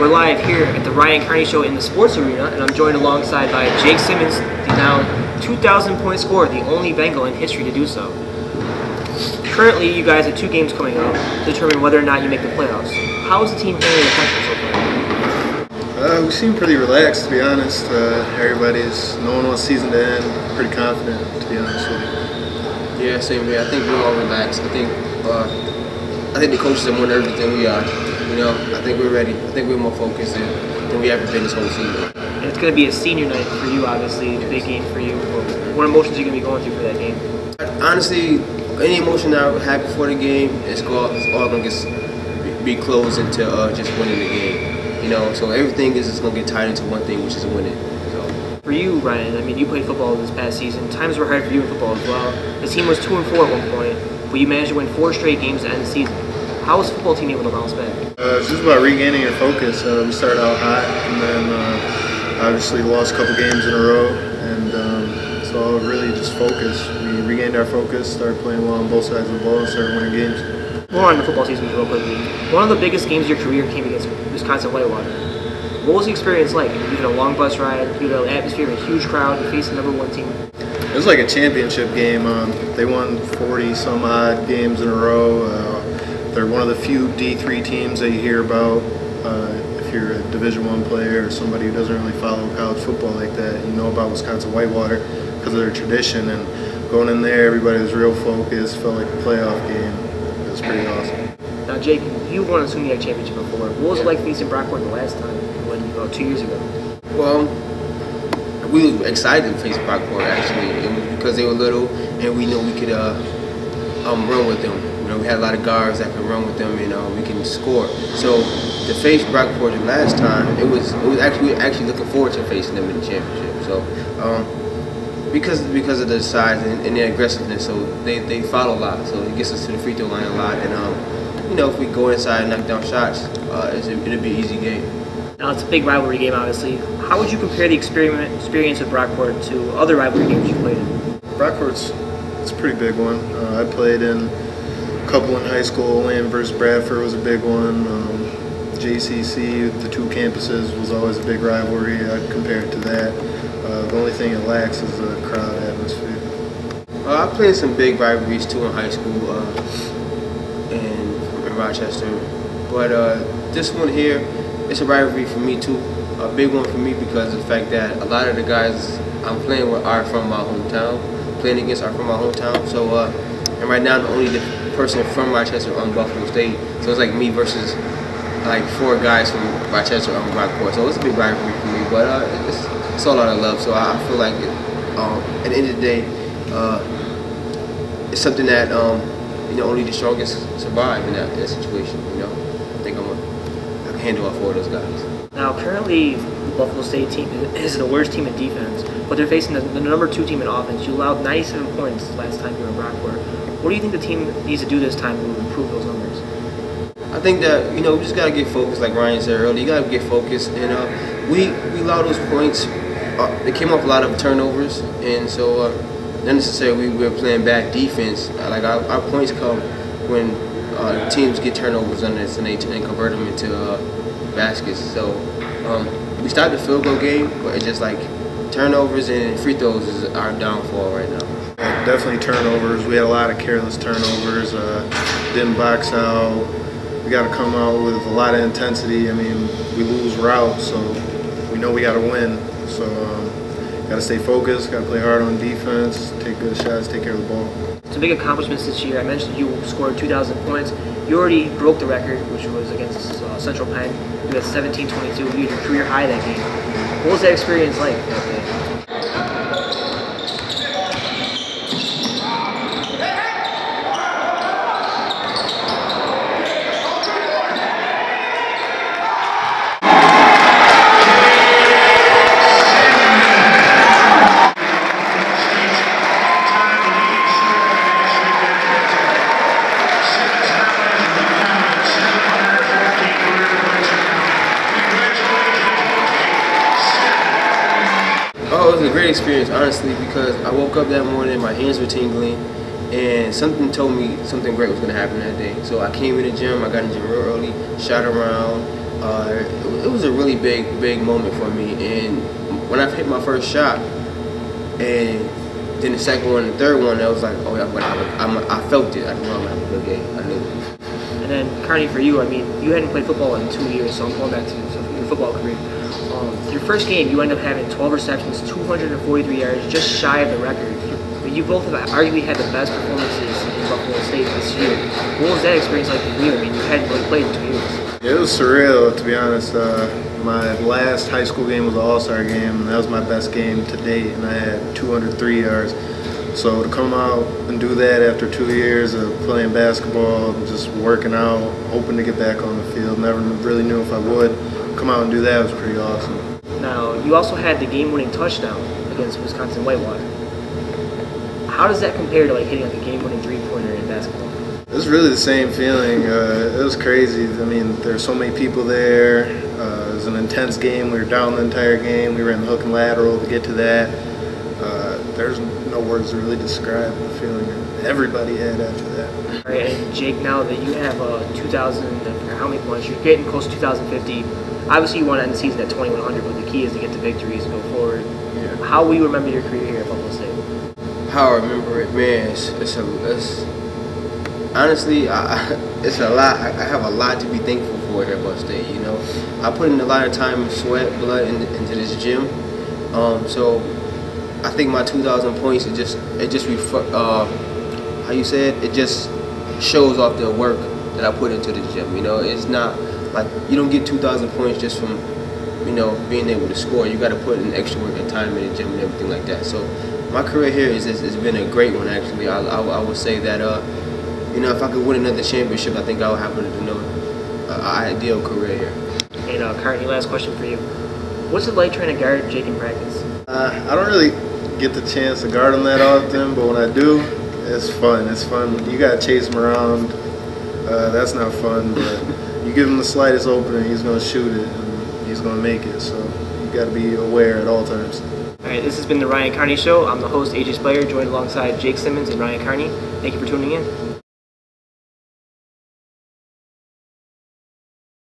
We're live here at the Carney Show in the sports arena, and I'm joined alongside by Jake Simmons, the now 2,000-point scorer, the only Bengal in history to do so. Currently, you guys have 2 games coming up to determine whether or not you make the playoffs. How is the team handling the pressure so far? We seem pretty relaxed, to be honest. No one wants the season to end. Pretty confident, to be honest with you. Yeah, same here. I think we're all relaxed. I think the coaches are more nervous than we are. You know, I think we're ready. I think we're more focused than we ever been this whole season. And it's going to be a senior night for you, obviously, a big game for you. What emotions are you going to be going through for that game? Honestly, any emotion that I had before the game, it's all going to be closed into just winning the game. You know, so everything is just going to get tied into one thing, which is winning. So. For you, Ryan, I mean, you played football this past season. Times were hard for you in football as well. The team was 2-4 at one point, but you managed to win 4 straight games to end the season. How was the football team able to bounce back? It's just about regaining your focus. We started out hot, and then obviously lost a couple games in a row, and so really just focus. We regained our focus, started playing well on both sides of the ball, and started winning games. More on the football season real quickly. One of the biggest games of your career came against Wisconsin Whitewater. What was the experience like? You had a long bus ride, you had an atmosphere, a huge crowd, you faced the #1 team. It was like a championship game. They won 40-some odd games in a row. They're one of the few D3 teams that you hear about. If you're a Division I player or somebody who doesn't really follow college football like that, you know about Wisconsin Whitewater because of their tradition. And going in there, everybody was real focused, felt like a playoff game. It was pretty awesome. Now, Jake, you won a SUNYAC championship before. What was it like facing Brockport the last time, 2 years ago? Well, we were excited to face Brockport, actually. It was because they were little, and we knew we could run with them. You know, we had a lot of guards that could run with them, and we can score. So to face Brockport the last time, we were actually looking forward to facing them in the championship. So because of the size and their aggressiveness, so they foul a lot. So it gets us to the free throw line a lot, and you know, if we go inside and knock down shots, it'll be an easy game. Now, it's a big rivalry game, obviously. How would you compare the experience of Brockport to other rivalry games you played in? It's a pretty big one. I played in a couple in high school. Land versus Bradford was a big one. JCC, the 2 campuses, was always a big rivalry. I'd compare it to that. The only thing it lacks is the crowd atmosphere. I played some big rivalries too in high school in Rochester, but this one here, it's a rivalry for me too. A big one for me because of the fact that a lot of the guys I'm playing with are from my hometown. Playing against are from my hometown. So, and right now I'm the only person from Rochester on Buffalo State. So it's like me versus like 4 guys from Rochester on Brockport. So it's a big rivalry for me, but it's all out of love. So I feel like at the end of the day, it's something that you know, only the strongest survive in that situation. You know, I think I can handle all 4 of those guys. Now, currently, the Buffalo State team is the worst team in defense, but they're facing the #2 team in offense. You allowed 97 points last time you were in Brockport. What do you think the team needs to do this time to improve those numbers? I think that, you know, we just got to get focused, like Ryan said earlier. You got to get focused, and we allow those points. They came off a lot of turnovers, and so not necessarily we were playing bad defense. Like our points come when teams get turnovers on us and they convert them into baskets. So we started the field goal game, but it's just like turnovers and free throws is our downfall right now. Definitely turnovers. We had a lot of careless turnovers. Didn't box out. We got to come out with a lot of intensity. I mean, we lose routes, so we know we got to win. So got to stay focused. Got to play hard on defense. Take good shots. Take care of the ball. It's a big accomplishment this year. I mentioned you scored 2,000 points. You already broke the record, which was against Central Penn. You had 17-22. You had your career high that game. What was that experience like that day? Oh, it was a great experience, honestly, because I woke up that morning, my hands were tingling, and something told me something great was going to happen that day. So I came in the gym, I got in the gym real early, shot around, It was a really big moment for me. And when I hit my first shot, and then the second one, and the third one, I was like, oh yeah, I felt it. I knew I'm having a good game. I knew it. And then, Carney, for you, I mean, you hadn't played football in 2 years, so I'm going back to your football career. Your first game, you ended up having 12 receptions, 243 yards, just shy of the record. You both have arguably had the best performances in Buffalo State this year. What was that experience like for you? I mean, you hadn't really played in 2 years. It was surreal, to be honest. My last high school game was an all-star game, and that was my best game to date, and I had 203 yards. So to come out and do that after 2 years of playing basketball, just working out, hoping to get back on the field, never really knew if I would, come out and do that was pretty awesome. Now, you also had the game-winning touchdown against Wisconsin Whitewater. How does that compare to like hitting like a game-winning three-pointer in basketball? It was really the same feeling. It was crazy. I mean, there's so many people there. It was an intense game. We were down the entire game. We ran the hook and lateral to get to that. There's no words to really describe the feeling everybody had after that. All right, and Jake, now that you have 2,000, how many points? You're getting close to 2,050. Obviously, you want to end the season at 2,100, but the key is to get to victories and go forward. Yeah. How will you remember your career here at Buffalo State? How I remember it, man, honestly, it's a lot. I have a lot to be thankful for here at Buffalo State. You know, I put in a lot of time, sweat, blood into this gym. So I think my 2,000 points, it just how you said, it just shows off the work that I put into the gym. You know, it's not like you don't get 2,000 points just from, you know, being able to score. You got to put in extra work and time in the gym and everything like that. So my career here has been a great one, actually. I would say that, you know, if I could win another championship, I think I would have an ideal career here. And Carney, last question for you. What's it like trying to guard Jake in practice? I don't really get the chance to guard him that often, but when I do, it's fun. It's fun. You got to chase him around. That's not fun, but you give him the slightest opening, he's going to shoot it, and he's going to make it. So you got to be aware at all times. All right, this has been the Ryan Carney Show. I'm the host, AJ Speier, joined alongside Jake Simmons and Ryan Carney. Thank you for tuning in.